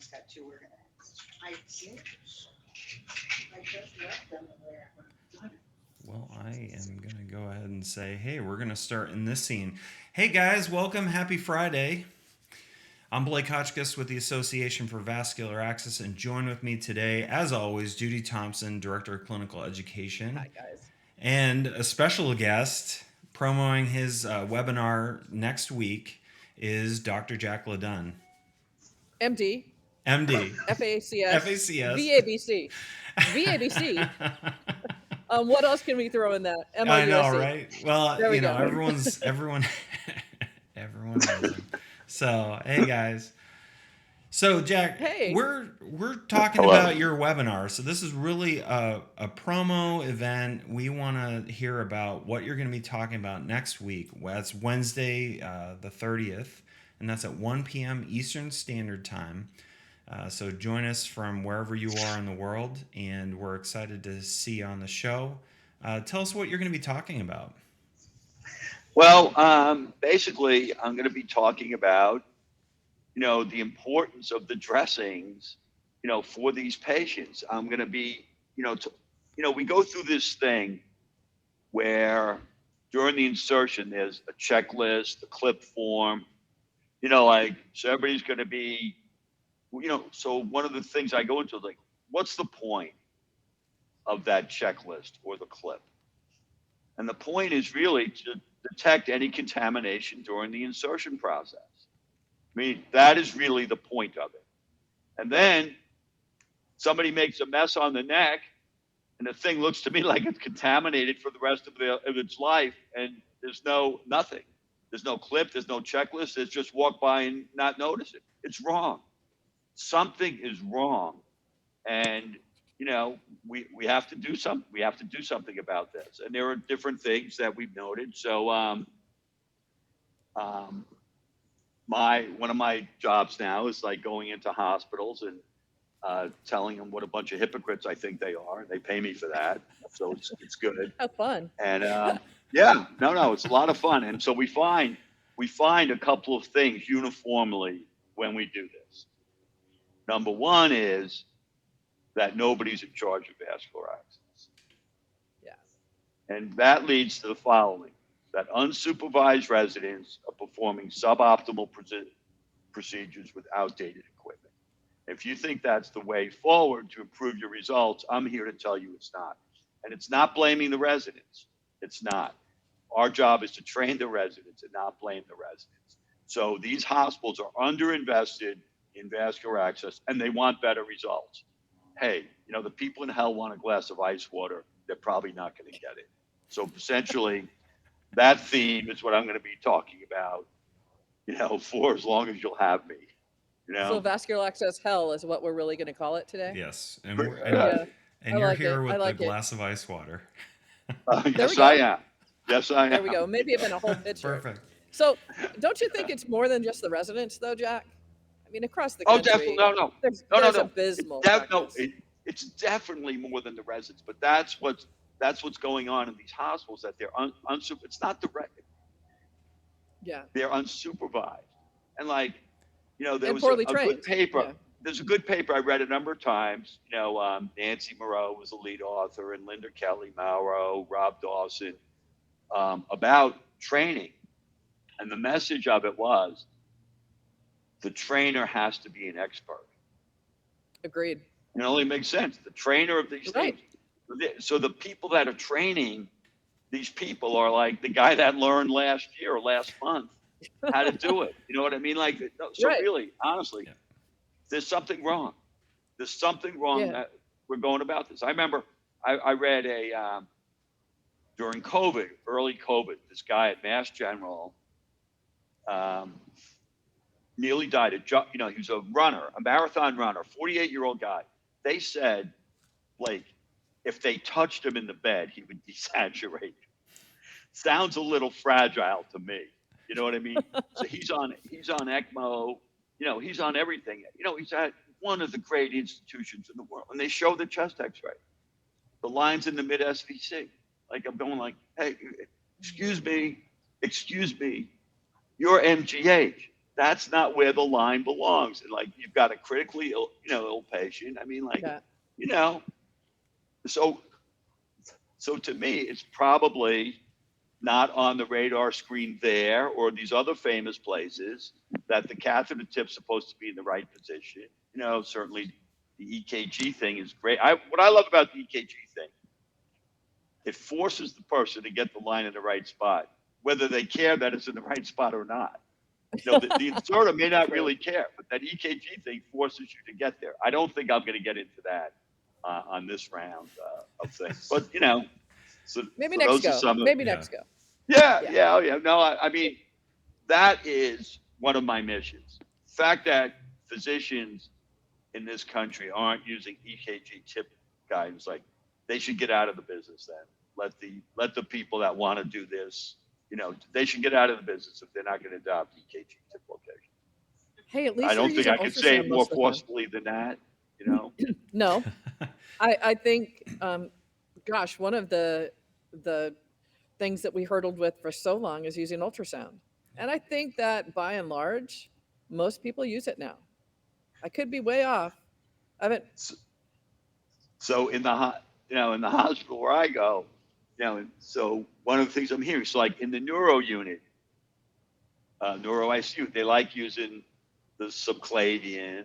that you were gonna. I think I just left them there. Well, I am going to go ahead and say, hey, we're going to start in this scene. Hey, guys, welcome. Happy Friday. I'm Blake Hotchkiss with the Association for Vascular Access, and join with me today, as always, Judy Thompson, Director of Clinical Education, Hi, guys. and a special guest promoting his webinar next week is Dr. Jack LeDunn, MD, MD, FACS, FACS. VABC, VABC. What else can we throw in that? I know, MOUSC. right? Well, There we go. everyone knows him. So, hey guys. So, Jack, Hey. we're talking Hello. about your webinar. So, this is really a promo event. We want to hear about what you're going to be talking about next week. That's Wednesday, the 30th, and that's at 1 p.m. Eastern Standard Time. So join us from wherever you are in the world, and we're excited to see you on the show. Tell us what you're going to be talking about. Well, basically, I'm going to be talking about, the importance of the dressings, for these patients. I'm going to be, we go through this thing where during the insertion, there's a checklist, a clip form, so everybody's going to be, so one of the things I go into is like, what's the point of that checklist or the clip? And the point is really to detect any contamination during the insertion process. I mean, that is really the point of it. And then somebody makes a mess on the neck, and the thing looks to me like it's contaminated for the rest of its life, and there's nothing. There's no clip, there's no checklist. It's just walk by and not notice it. It's wrong. Something is wrong. And we have to do something. We have to do something about this. And there are different things that we've noted. So one of my jobs now is like going into hospitals and telling them what a bunch of hypocrites I think they are. They pay me for that, so it's good. How fun. And yeah, no, it's a lot of fun. And so we find a couple of things uniformly when we do this. Number one is that nobody's in charge of vascular access. Yeah. And that leads to the following, that unsupervised residents are performing suboptimal procedures with outdated equipment. If you think that's the way forward to improve your results, I'm here to tell you it's not. And it's not blaming the residents. It's not. Our job is to train the residents and not blame the residents. So these hospitals are underinvested in vascular access, and they want better results. Hey, the people in hell want a glass of ice water. They're probably not going to get it. So essentially, that theme is what I'm going to be talking about, for as long as you'll have me. So vascular access hell is what we're really going to call it today. Yes, and Yeah. you're like here it. with I like the it. glass of ice water. Yes, I am. Yes, I am. There we go. Maybe even a whole pitcher. Perfect. So, don't you think it's more than just the residents, though, Jack? I mean, across the Oh, country, definitely. No. there's No. abysmal. It's definitely more than the residents, but that's what's going on in these hospitals, that they're it's not the Yeah. they're unsupervised. And there was poorly a trained. good paper. Yeah. There's a good paper I read a number of times. Nancy Moreau was the lead author, and Linda Kelly Mauro, Rob Dawson, about training. And the message of it was, the trainer has to be an expert. Agreed. It only makes sense. The trainer of these Right. things. So the people that are training these people are like the guy that learned last year or last month how to do it. You know what I mean? So Right. really, honestly, there's something wrong. There's something wrong that we're going about this. I remember I read during COVID, early COVID, this guy at Mass General nearly died. He was a runner, a marathon runner, 48-year-old guy. They said, Blake, if they touched him in the bed, he would desaturate. Sounds a little fragile to me. You know what I mean? So he's on ECMO. He's on everything. He's at one of the great institutions in the world, and they show the chest X-ray, the lines in the mid SVC. Like I'm going hey, excuse me, you're MGH. that's not where the line belongs. And like, you've got a critically ill, ill patient. I mean, like, Yeah. you know, so, so to me, it's probably not on the radar screen there or these other famous places that the catheter tip's supposed to be in the right position. Certainly the EKG thing is great. What I love about the EKG thing, it forces the person to get the line in the right spot, whether they care that it's in the right spot or not. The inserter may not really care, but that EKG thing forces you to get there. I don't think I'm going to get into that on this round of things, but so, Maybe so next those are go. some of, Maybe Yeah. next go. yeah, Yeah. yeah, oh, yeah. No, I mean, that is one of my missions. The fact that physicians in this country aren't using EKG tip guidance, like, they should get out of the business then. Let the people that want to do this, they should get out of the business if they're not going to adopt EKG tip location. Hey, at I least you're don't think using I could say ultrasound it more most of the time. forcefully than that, No, I think, gosh, one of the things that we hurdled with for so long is using ultrasound, and I think that by and large, most people use it now. I could be way off. I haven't. So in in the hospital where I go, and so one of the things I'm hearing is like in the neuro unit, neuro ICU, they like using the subclavian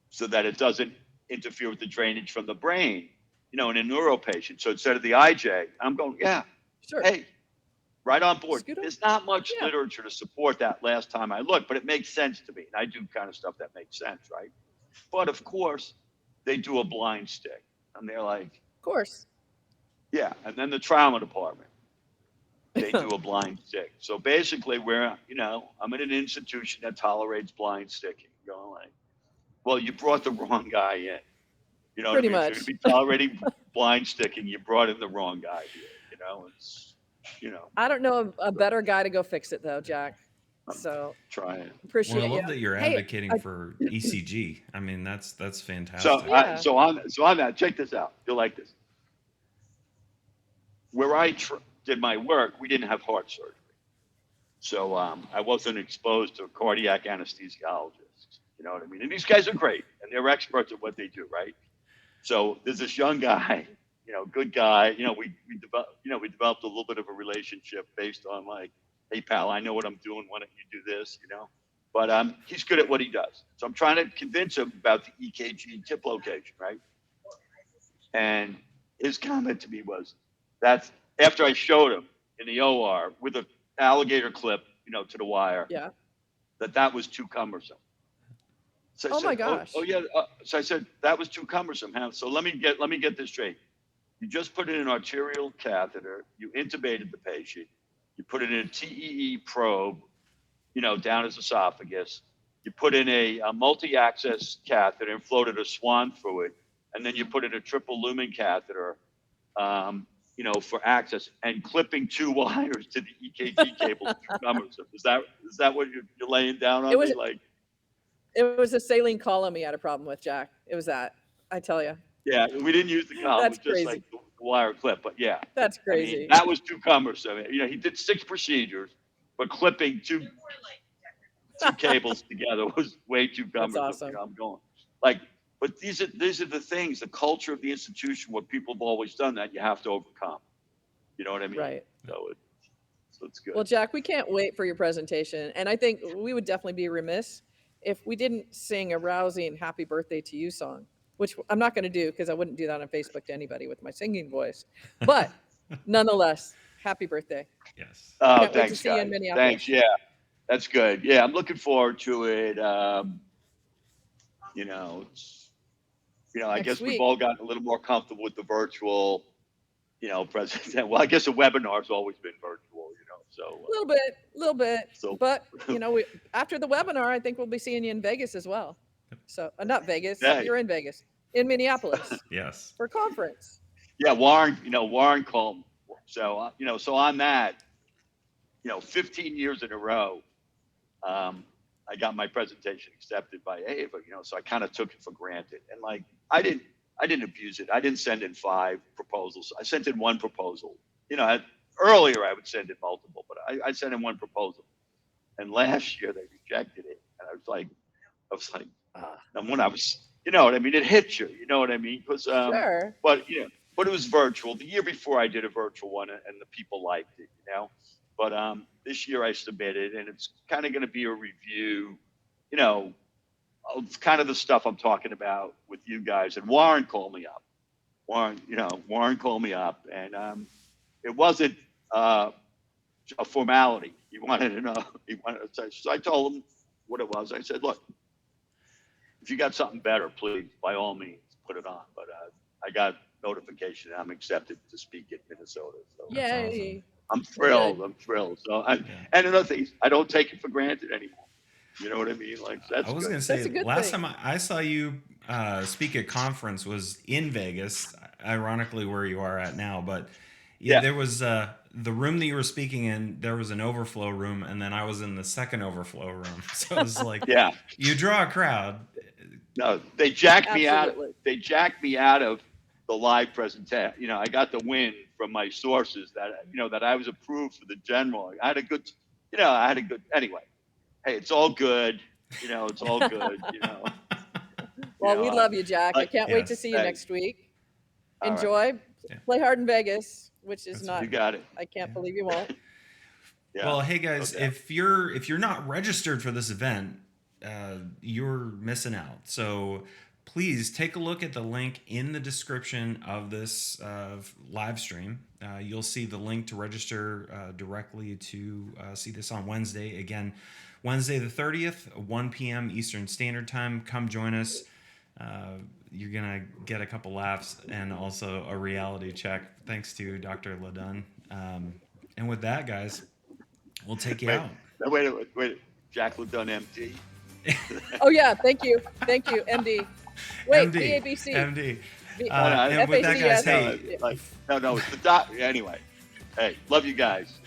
so that it doesn't interfere with the drainage from the brain, in a neuro patient. So instead of the IJ, I'm going, yeah, Sure. hey, right on board. Scoot 'em. There's not much Yeah. literature to support that last time I looked, but it makes sense to me. And I do kind of stuff that makes sense, right? But of course, they do a blind stick. And they're like, Of course. yeah. And then the trauma department, they do a blind stick. So basically, I'm in an institution that tolerates blind sticking. Going like, well, you brought the wrong guy in. You know Pretty what I mean? If much. you're going to be tolerating blind sticking, you brought in the wrong guy here. It's, I don't know a better guy to go fix it though, Jack. So trying. Well, I appreciate you. love that you're Hey, advocating for ECG. I mean, that's So, fantastic. Yeah. so on that, check this out. You'll like this. Where I did my work, we didn't have heart surgery. So I wasn't exposed to cardiac anesthesiologists. You know what I mean? And these guys are great, and they're experts at what they do, right? So there's this young guy, good guy. We developed a little bit of a relationship based on like, hey pal, I know what I'm doing. Why don't you do this? But he's good at what he does. So I'm trying to convince him about the EKG tip location, right? And his comment to me was, that's after I showed him in the OR with an alligator clip, to the wire, Yeah. that was too cumbersome. So I Oh said, my gosh. Oh yeah. So I said, that was too cumbersome. Huh? So let me get this straight. You just put in an arterial catheter, you intubated the patient, you put in a TEE probe, down his esophagus, you put in a multi-access catheter and floated a swan through it, and then you put in a triple lumen catheter, for access, and clipping 2 wires to the EKG cable. Is that what you're laying down on It was- me? Like, It was a saline column he had a problem with, Jack. It was that. I tell you. yeah, we didn't use the column. That's It was just crazy. like the wire clip, but yeah. That's I mean, crazy. that was too cumbersome. He did 6 procedures, but clipping two cables together was way too cumbersome. awesome. I'm going like, but these are the things, the culture of the institution, what people have always done that you have to overcome. You know what I mean? Right. So it's good. Well, Jack, we can't wait for your presentation. And I think we would definitely be remiss if we didn't sing a rousing happy birthday to you song, which I'm not going to do because I wouldn't do that on Facebook to anybody with my singing voice. But nonetheless, happy birthday. Yes. Oh, Can't wait to thanks, see you in guys. Minneapolis. Thanks. Yeah, that's good. Yeah, I'm looking forward to it. I Next guess week. we've all gotten a little more comfortable with the virtual, presentation. Well, I guess the webinar's always been virtual, so. A little bit. So- But, after the webinar, I think we'll be seeing you in Vegas as well. So, not Vegas. Yeah. You're in Vegas. In Minneapolis Yes. for conference. Yeah, Warren called. So, so on that, 15 years in a row, I got my presentation accepted by AVA, so I kind of took it for granted. And like, I didn't abuse it. I didn't send in 5 proposals. I sent in 1 proposal. Earlier I would send in multiple, but I sent in 1 proposal. And last year they rejected it. And and when I was, you know what I mean? It hits you, you know what I mean? Because, Sure. but it was virtual. The year before I did a virtual one and the people liked it, you know? But this year I submitted and it's kind of going to be a review, you know, of kind of the stuff I'm talking about with you guys. And Warren called me up. Warren called me up and it wasn't a formality. He wanted to know, so I told him what it was. I said, look, if you got something better, please, by all means, put it on. But I got notification I'm accepted to speak in Minnesota. So That's awesome. Yay. I'm thrilled. Good. I'm thrilled. So Yeah. and another thing, I don't take it for granted anymore. You know what I mean? Like that's I was good. gonna say That's a good last thing. time I saw you speak at conference was in Vegas, ironically where you are at now. But Yeah. there was the room that you were speaking in. There was an overflow room, and then I was in the second overflow room. So it was like Yeah. you draw a crowd. No, they jacked me out. Absolutely. They jacked me out of the live presentation. You know, I got the win from my sources that I was approved for the general. I had a good. Anyway. Hey, it's all good. You know, it's all good. You know. Well, You we know, love you, Jack. I can't wait to Yes. see you Hey. next week. All right. Enjoy. Yeah. Play hard in Vegas, which is That's not. You got it. I can't Yeah. believe you won't. Yeah. Well, hey guys, Okay. if you're not registered for this event, you're missing out. So please take a look at the link in the description of this live stream. You'll see the link to register directly to see this on Wednesday. Again, Wednesday the 30th, 1 p.m. Eastern Standard Time. Come join us. You're going to get a couple laughs and also a reality check thanks to Dr. Ladun. And with that, guys, we'll take you out. Wait. Jack Ladun, MD. Oh yeah, thank you, MD. Wait, MD, BABC. MD. B- And with that, guys, FACS. hey, No, it's the doc. Anyway, hey, love you guys.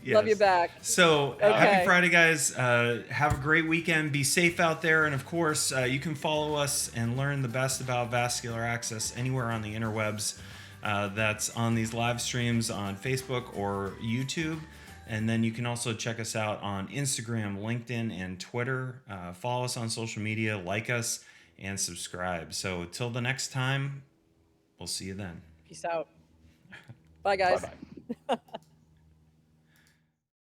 Love you yes. back. So Okay. happy Friday, guys. Have a great weekend. Be safe out there. And of course, you can follow us and learn the best about vascular access anywhere on the interwebs. That's on these live streams on Facebook or YouTube. And then you can also check us out on Instagram, LinkedIn, and Twitter. Follow us on social media, like us, and subscribe. So till the next time, we'll see you then. Peace out. Bye, guys. Bye bye.